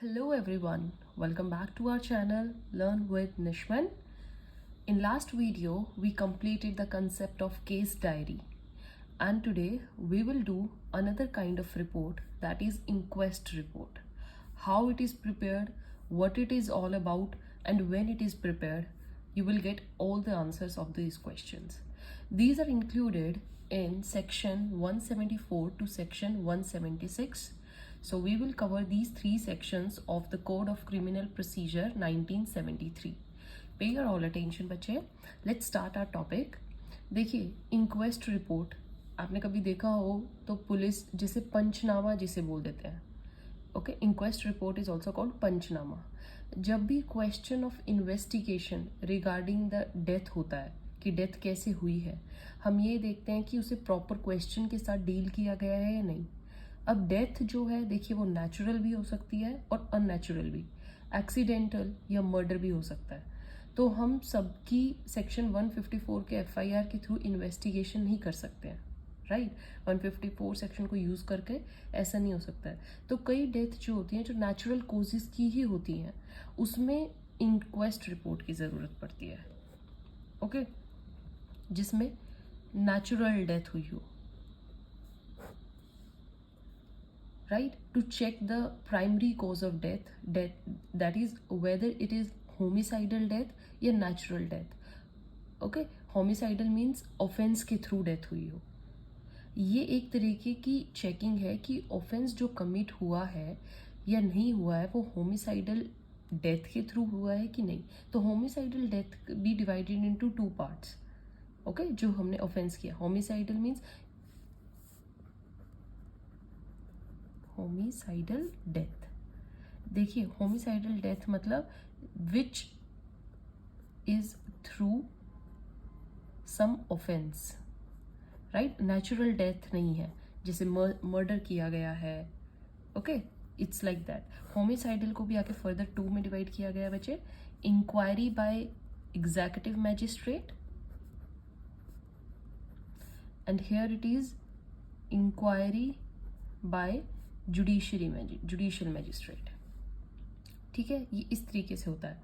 Hello everyone, welcome back to our channel Learn with Nishman. In last video, we completed the concept of case diary, and today we will do another kind of report, that is inquest report. How it is prepared, what it is all about, and when it is prepared, you will get all the answers of these questions. These are included in section 174 to section 176. So we will cover these three sections of the Code of Criminal Procedure 1973. Pay your all attention बच्चे. Let's start our topic. देखिए, inquest report आपने कभी देखा हो तो police जिसे पंचनामा जिसे बोल देते हैं. Okay, inquest report is also called panchnama. जब भी question of investigation regarding the death होता है कि डेथ कैसे हुई है, हम ये देखते हैं कि उसे प्रॉपर क्वेश्चन के साथ डील किया गया है या नहीं. अब डेथ जो है देखिए वो नेचुरल भी हो सकती है और अननेचुरल भी, एक्सीडेंटल या मर्डर भी हो सकता है. तो हम सबकी सेक्शन 154 के एफआईआर के थ्रू इन्वेस्टिगेशन नहीं कर सकते हैं, राइट. 154 सेक्शन को यूज करके ऐसा नहीं हो सकता है. तो कई डेथ जो होती हैं जो नेचुरल कोजेस की ही होती हैं, उसमें इंक्वेस्ट रिपोर्ट की ज़रूरत पड़ती है. ओके, जिसमें नेचुरल डेथ हुई हो, right, to check the primary cause of death, that is whether it is homicidal death या natural death. okay, homicidal means offense के थ्रू डेथ हुई हो. ये एक तरीके की चेकिंग है कि ऑफेंस जो कमिट हुआ है या नहीं हुआ है वो होमिसाइडल डेथ के थ्रू हुआ है कि नहीं. तो होमिसाइडल डेथ भी divided into two parts. Okay, जो हमने ऑफेंस किया, होमिसाइडल मीन्स होमिसाइडल डेथ. देखिए, होमिसाइडल डेथ मतलब which is through some offence, right. Natural death नहीं है जैसे मर्डर किया गया है. Okay, it's like that. Homicidal को भी आके फर्दर टू में डिवाइड किया गया बच्चे. Inquiry by executive magistrate and here it is inquiry by judicial magistrate. ठीक है, ये इस तरीके से होता है.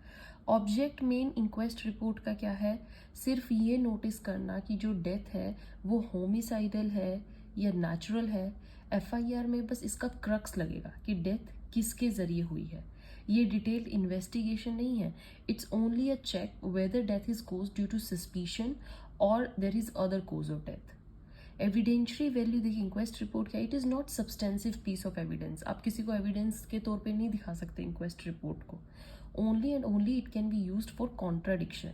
ऑब्जेक्ट मेन इंक्वेस्ट रिपोर्ट का क्या है, सिर्फ ये नोटिस करना कि जो डेथ है वो होमिसाइडल है या नेचुरल है. एफआईआर में बस इसका क्रक्स लगेगा कि डेथ किसके जरिए हुई है. ये डिटेल्ड इन्वेस्टिगेशन नहीं है. It's only a check whether death is cause due to suspicion और there is other cause of death. Evidentiary value देखिए, इंक्वेस्ट रिपोर्ट क्या, it is not substantive piece of evidence. आप किसी को एविडेंस के तौर पे नहीं दिखा सकते इंक्वेस्ट रिपोर्ट को. Only and only it can be used for contradiction.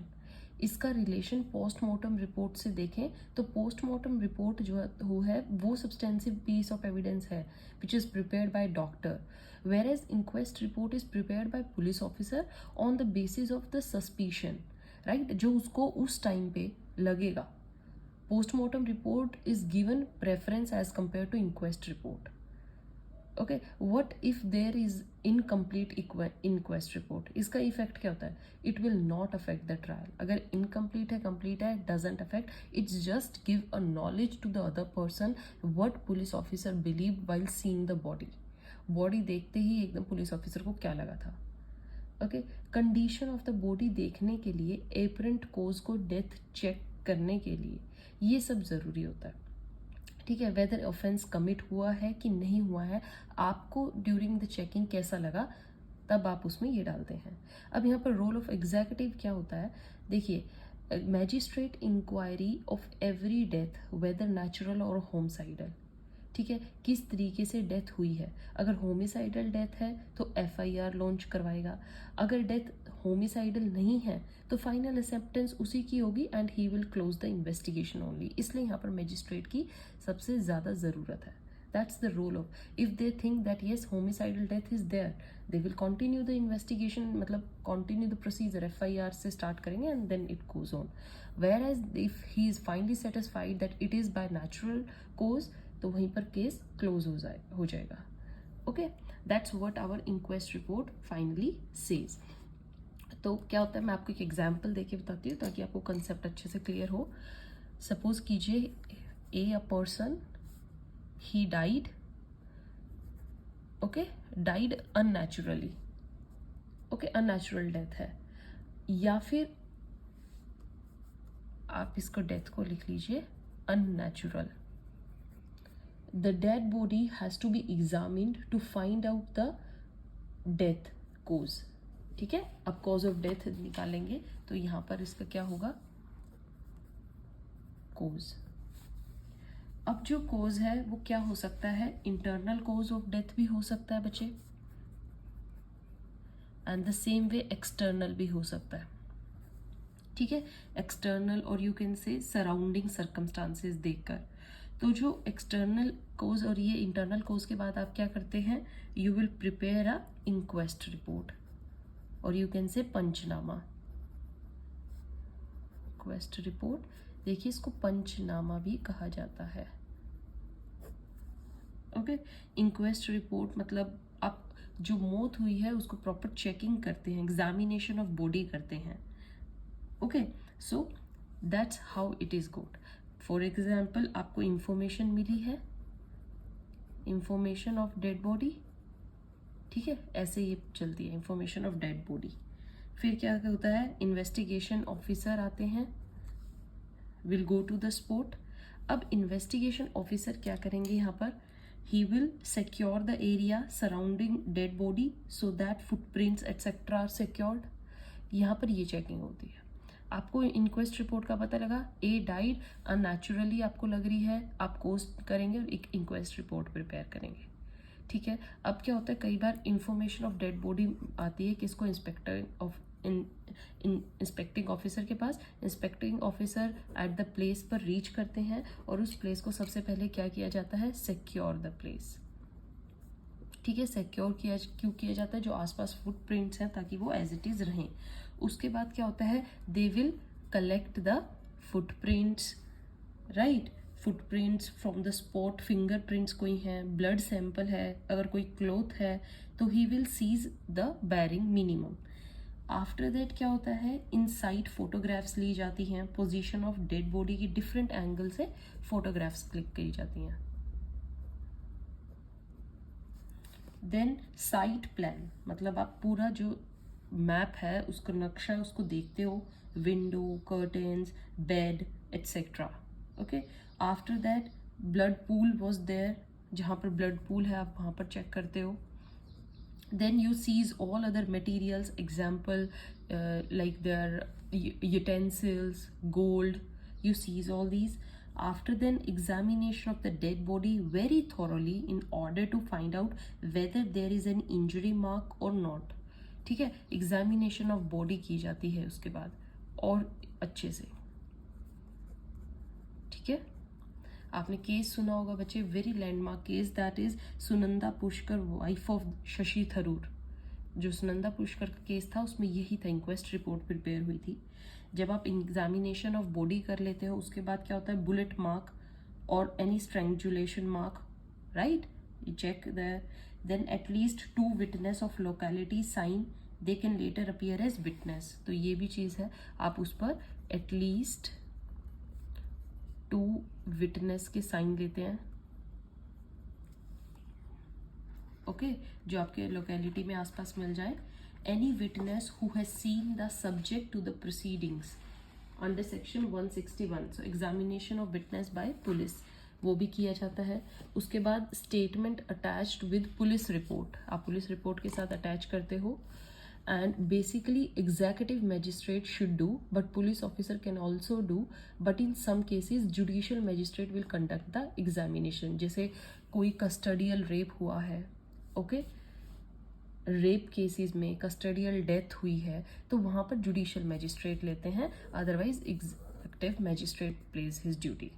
इसका रिलेशन पोस्टमार्टम रिपोर्ट से देखें तो पोस्टमार्टम रिपोर्ट जो है वो सब्सटेंसिव पीस ऑफ एविडेंस है which is prepared by doctor, whereas inquest report is prepared by police officer on the basis of the suspicion, right, जो उसको उस टाइम पे लगेगा. Postmortem report is given preference as compared to inquest report. Okay, what if there is incomplete inquest report? इसका effect क्या होता है? It will not affect the trial. अगर incomplete है, complete है, doesn't affect. It's just give a knowledge to the other person what police officer believed while seeing the body. Body देखते ही एकदम police officer को क्या लगा था. Okay, condition of the body देखने के लिए, एपरेंट कोज को डेथ चेक करने के लिए ये सब ज़रूरी होता है. ठीक है, वेदर ऑफेंस कमिट हुआ है कि नहीं हुआ है, आपको ड्यूरिंग द चेकिंग कैसा लगा तब आप उसमें ये डालते हैं. अब यहाँ पर रोल ऑफ एग्जीक्यूटिव क्या होता है, देखिए, magistrate inquiry of every death whether natural और होमिसाइडल. ठीक है, किस तरीके से डेथ हुई है. अगर होमिसाइडल डेथ है तो एफआईआर लॉन्च करवाएगा. अगर डेथ होमिसाइडल नहीं है तो फाइनल एक्सेप्टेंस उसी की होगी and he will close the investigation only. इसलिए यहाँ पर मैजिस्ट्रेट की सबसे ज़्यादा ज़रूरत है. That's the role of, if they think that yes homicidal death is there, they will continue the investigation, मतलब कंटिन्यू द प्रोसीजर, एफआईआर से स्टार्ट करेंगे and then it goes on. Whereas if he is finally satisfied that it is by natural cause तो वहीं पर case close हो जाएगा. Okay, that's what our inquest report finally says. तो क्या होता है, मैं आपको एक एग्जाम्पल देके बताती हूँ ताकि आपको कंसेप्ट अच्छे से क्लियर हो. सपोज कीजिए a person, he died, okay, died unnaturally, okay, unnatural death है, या फिर आप इसको डेथ को लिख लीजिए unnatural. The dead body has to be examined to find out the death cause, ठीक है। अब कॉज ऑफ डेथ निकालेंगे तो यहां पर इसका क्या होगा, कोज। अब जो कोज है वो क्या हो सकता है, इंटरनल कोज ऑफ डेथ भी हो सकता है बच्चे, and the same way external भी हो सकता है, ठीक है। एक्सटर्नल और यू कैन से सराउंडिंग सर्कमस्टांसेस देखकर। तो जो एक्सटर्नल कोज और ये इंटरनल कोज के बाद आप क्या करते हैं, you will prepare a inquest report और you can say panchnama. Inquest report, देखिए इसको पंचनामा भी कहा जाता है, ओके। इंक्वेस्ट रिपोर्ट मतलब आप जो मौत हुई है उसको प्रॉपर चेकिंग करते हैं, एग्जामिनेशन ऑफ बॉडी करते हैं, okay. So that's how it is good. For example आपको इंफॉर्मेशन मिली है, इंफॉर्मेशन ऑफ डेड बॉडी, ठीक है, ऐसे ये चलती है इंफॉर्मेशन ऑफ डेड बॉडी। फिर क्या होता है, इन्वेस्टिगेशन ऑफिसर आते हैं, will go to the spot. अब इन्वेस्टिगेशन ऑफिसर क्या करेंगे यहाँ पर, he will secure the area surrounding dead body so that footprints etc are secured। यहाँ पर ये चेकिंग होती है। आपको इंक्वेस्ट रिपोर्ट का पता लगा, ए डाइड अननेचुरली आपको लग रही है, आप कोस्ट करेंगे और एक इंक्वेस्ट रिपोर्ट प्रिपेयर करेंगे, ठीक है। अब क्या होता है, कई बार इंफॉर्मेशन ऑफ डेड बॉडी आती है किसको, इंस्पेक्टिंग ऑफिसर के पास। Inspecting officer at the place पर रीच करते हैं और उस प्लेस को सबसे पहले क्या किया जाता है, सिक्योर द प्लेस, ठीक है। सिक्योर क्यों किया जाता है, जो आसपास फुटप्रिंट्स हैं ताकि वो एज इट इज रहें। उसके बाद क्या होता है, they will collect the footprints, right, footprints from the spot, fingerprints कोई हैं, ब्लड सैंपल है, अगर कोई क्लोथ है तो he will seize the bearing minimum. After that क्या होता है, इनसाइड फोटोग्राफ्स ली जाती हैं, पोजीशन ऑफ डेड बॉडी की डिफरेंट एंगल से फोटोग्राफ्स क्लिक करी जाती हैं। देन साइट प्लान, मतलब आप पूरा जो मैप है उसका नक्शा है उसको देखते हो, window, curtains, bed etcetera, okay. After that blood pool was there, जहाँ पर ब्लड पूल है आप वहाँ पर चेक करते हो। Then you seize all other materials, example like their utensils, gold, you seize all these. After then examination of the dead body very thoroughly in order to find out whether there is an injury mark or not, ठीक है। Examination of body की जाती है उसके बाद और अच्छे से, ठीक है। आपने केस सुना होगा बच्चे, very landmark case, that is Sunanda Pushkar wife of Shashi Tharoor. जो सुनंदा पुष्कर का केस था उसमें यही था, इंक्वेस्ट रिपोर्ट प्रिपेयर हुई थी। जब आप एग्जामिनेशन ऑफ बॉडी कर लेते हो उसके बाद क्या होता है, बुलेट मार्क और any strangulation mark, right, you check there. Then at least 2 witness of locality sign, they can later appear as witness। तो ये भी चीज है, आप उस पर at least 2 विटनेस के साइन लेते हैं, ओके, जो आपके लोकेलिटी में आसपास मिल जाए। Any witness who has seen the subject to the proceedings under section 161, so examination of witness by police, वो भी किया जाता है। उसके बाद statement attached with police report, आप पुलिस रिपोर्ट के साथ अटैच करते हो। and basically executive magistrate should do, but police officer can also do, but in some cases judicial magistrate will conduct the examination। जैसे कोई कस्टडियल रेप हुआ है, okay, rape cases में कस्टडियल डेथ हुई है तो वहाँ पर जुडिशियल मैजिस्ट्रेट लेते हैं, otherwise executive magistrate plays his duty,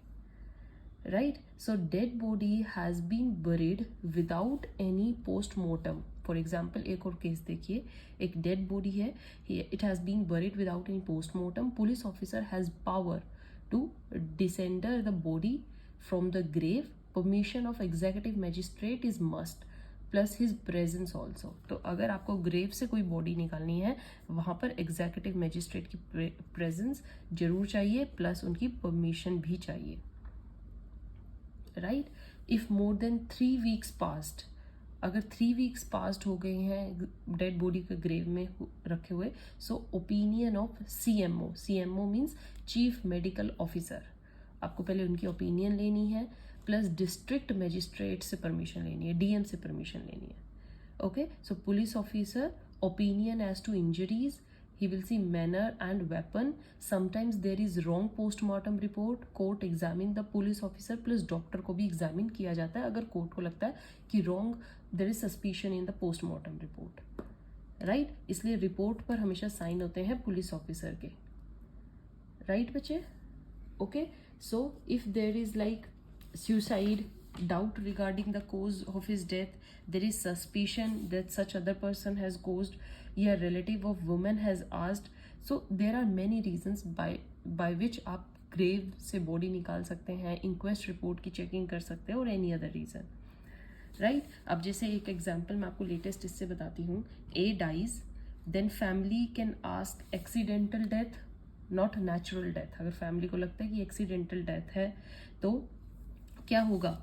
right. So dead body has been buried without any postmortem. For example एक और केस देखिए, एक डेड बॉडी है, it has been buried without any postmortem, police officer has power to disinter the body from the grave, permission of executive magistrate is must plus his presence also. तो अगर आपको grave से कोई body निकालनी है वहाँ पर एग्जीक्यूटिव मैजिस्ट्रेट की प्रेजेंस जरूर चाहिए, प्लस उनकी परमिशन भी चाहिए, right. If more than 3 weeks passed अगर 3 वीक्स पास्ट हो गए हैं डेड बॉडी के ग्रेव में रखे हुए, so opinion of CMO, CMO means chief medical officer, आपको पहले उनकी ओपिनियन लेनी है, प्लस डिस्ट्रिक्ट मजिस्ट्रेट से परमिशन लेनी है, DM से परमिशन लेनी है. Okay, so police officer opinion as to injuries, he will see manner and weapon. Sometimes there is wrong post-mortem report, court examine the police officer plus doctor को भी examine किया जाता है अगर court को लगता है कि wrong, there is suspicion in the post-mortem report, right? इसलिए report पर हमेशा sign होते हैं police officer के, right बच्चे? Okay, so if there is like suicide, doubt regarding the cause of his death, there is suspicion that such other person has caused, या relative of woman has asked, so there are many reasons by which आप grave से body निकाल सकते हैं, inquest report की checking कर सकते हैं, और any other reason, right? अब जैसे एक example मैं आपको latest इससे बताती हूँ. A dies, then family can ask accidental death, not natural death. अगर family को लगता है कि accidental death है तो क्या होगा,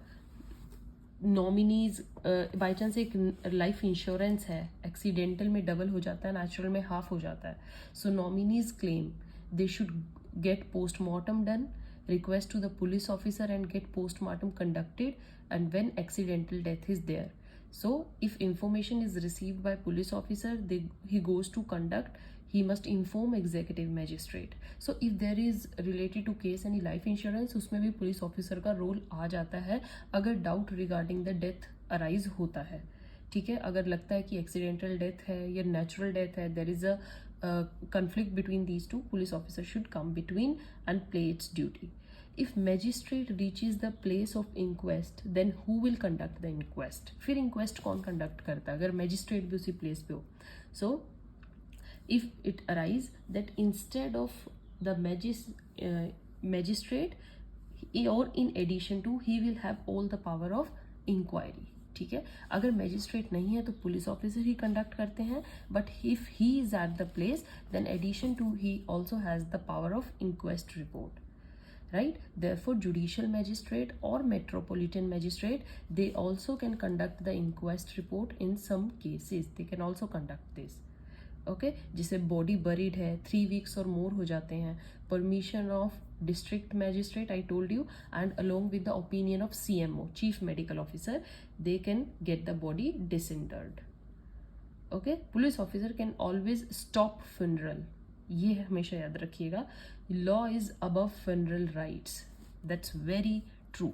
नॉमिनीज बाई चांस एक लाइफ इंश्योरेंस है, एक्सीडेंटल में डबल हो जाता है, नेचुरल में हाफ हो जाता है, so nominees claim they should get postmortem done, request to the police officer and get postmortem conducted, and when accidental death is there, so if information is received by police officer, he goes to conduct, he must inform executive magistrate. So if there is related to case any life insurance, उसमें भी police officer का role आ जाता है अगर doubt regarding the death arise होता है. ठीक है, अगर लगता है कि एक्सीडेंटल डेथ है या नेचुरल डेथ है, there is a conflict between these two, police officer should come between and play its duty. If magistrate reaches the place of inquest, then who will conduct the inquest? फिर inquest कौन conduct करता है अगर magistrate भी उसी place पे हो? So if it arise that instead of the magistrate, or in addition to, he will have all the power of inquiry. ठीक है, अगर मैजिस्ट्रेट नहीं है तो पुलिस ऑफिसर ही कंडक्ट करते हैं, but if he is at the place then addition to he also has the power of inquest report, right? Therefore judicial magistrate or metropolitan magistrate, they also can conduct the inquest report in some cases, they can also conduct this. Okay, जिसे body buried है 3 weeks और more हो जाते हैं, permission of district magistrate I told you, and along with the opinion of CMO chief medical officer, they can get the body disinterred. Okay, police officer can always stop funeral, ये हमेशा याद रखिएगा. Law is above funeral rites, that's very true.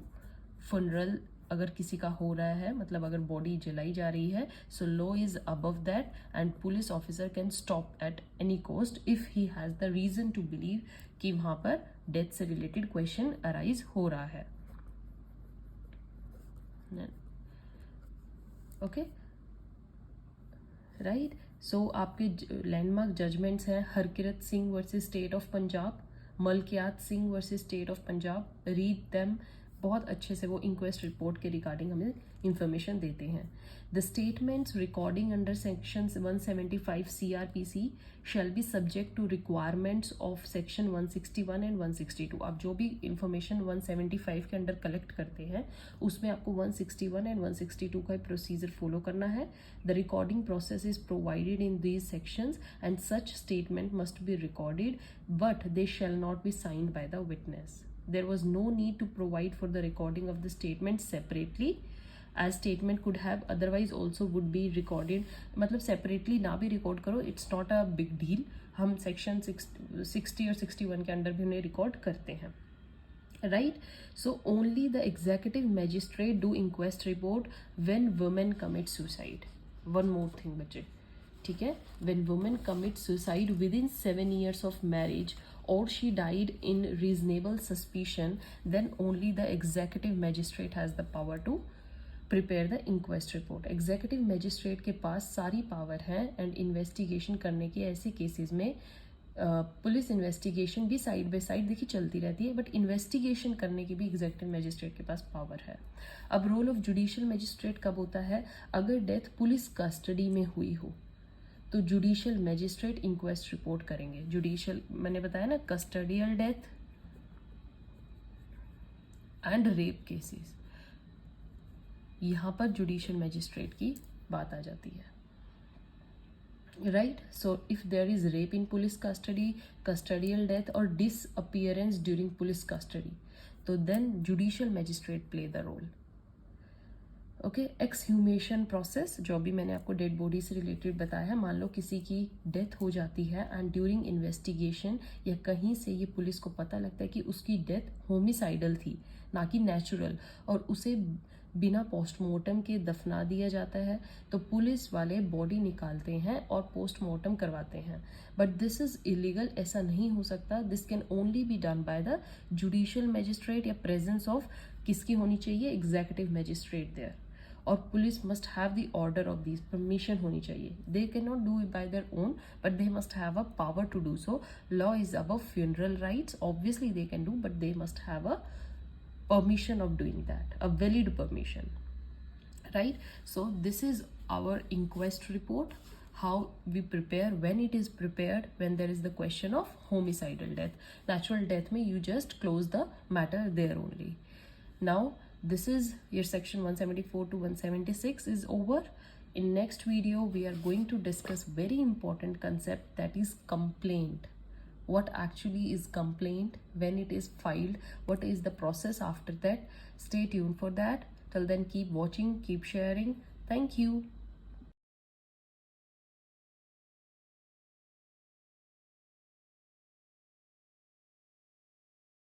Funeral अगर किसी का हो रहा है, मतलब अगर बॉडी जलाई जा रही है, so law is above that and police officer can stop at any cost if he has the reason to believe कि वहां पर डेथ से रिलेटेड क्वेश्चन अराइज हो रहा है. Okay, right. सो आपके लैंडमार्क जजमेंट्स हैं Harkirat Singh versus state of Punjab, Malkiat Singh versus state of Punjab. Read them, बहुत अच्छे से वो इंक्वेस्ट रिपोर्ट के रिगार्डिंग हमें इंफॉर्मेशन देते हैं. The statements recording under sections 175 CRPC shall be subject to requirements of section 161 and 162. आप जो भी इंफॉर्मेशन 175 के अंडर कलेक्ट करते हैं उसमें आपको 161 एंड 162 का प्रोसीजर फॉलो करना है. The recording process is provided in these sections and such statement must be recorded but they shall not be signed by the witness. There was no need to provide for the recording of the statement separately, as statement could have otherwise also would be recorded. मतलब separately ना भी record करो, it's not a big deal. हम section 60 और 61 के under भी उन्हें record करते हैं, right? So only the executive magistrate do inquest report when women commit suicide. One more thing बच्चे, ठीक है, when women commit suicide within 7 years of marriage or she died in reasonable suspicion, then only the executive magistrate has the power to prepare the inquest report. executive magistrate के पास सारी power है and investigation करने की ऐसे cases में. Police investigation भी side by side देखिए चलती रहती है, बट इन्वेस्टिगेशन करने की भी एग्जीक्यूटिव मैजिस्ट्रेट के पास पावर है. अब रोल ऑफ जुडिशियल मैजिस्ट्रेट कब होता है, अगर डेथ पुलिस कस्टडी में हुई हो तो जुडिशियल मैजिस्ट्रेट इंक्वेस्ट रिपोर्ट करेंगे. जुडिशियल मैंने बताया ना, custodial death and rape cases, यहाँ पर जुडिशियल मैजिस्ट्रेट की बात आ जाती है, right? So if there is rape in police custody, custodial death or disappearance during police custody, so then judicial magistrate play the role. Okay, exhumation process, जो भी मैंने आपको डेड बॉडी से रिलेटेड बताया है, मान लो किसी की डेथ हो जाती है एंड ड्यूरिंग इन्वेस्टिगेशन या कहीं से ये पुलिस को पता लगता है कि उसकी डेथ होमिसाइडल थी ना कि नेचुरल, और उसे बिना पोस्टमार्टम के दफना दिया जाता है, तो पुलिस वाले बॉडी निकालते हैं और पोस्टमार्टम करवाते हैं. बट दिस इज इलीगल, ऐसा नहीं हो सकता. This can only be done by the judicial magistrate या प्रेजेंस ऑफ किसकी होनी चाहिए, एग्जीक्यूटिव मैजिस्ट्रेट देयर. और police must have the order of this, permission होनी चाहिए. They can not do it by their own, but they must have a power to do so. Law is above funeral rites, obviously they can do, but they must have a permission of doing that, a valid permission, right? So this is our inquest report, how we prepare, when it is prepared, when there is the question of homicidal death. Natural death mein you just close the matter there only. Now this is your section 174 to 176 is over. In next video we are going to discuss very important concept, that is complaint. What actually is complaint, when it is filed, what is the process after that. Stay tuned for that. Till then, keep watching, keep sharing. Thank you.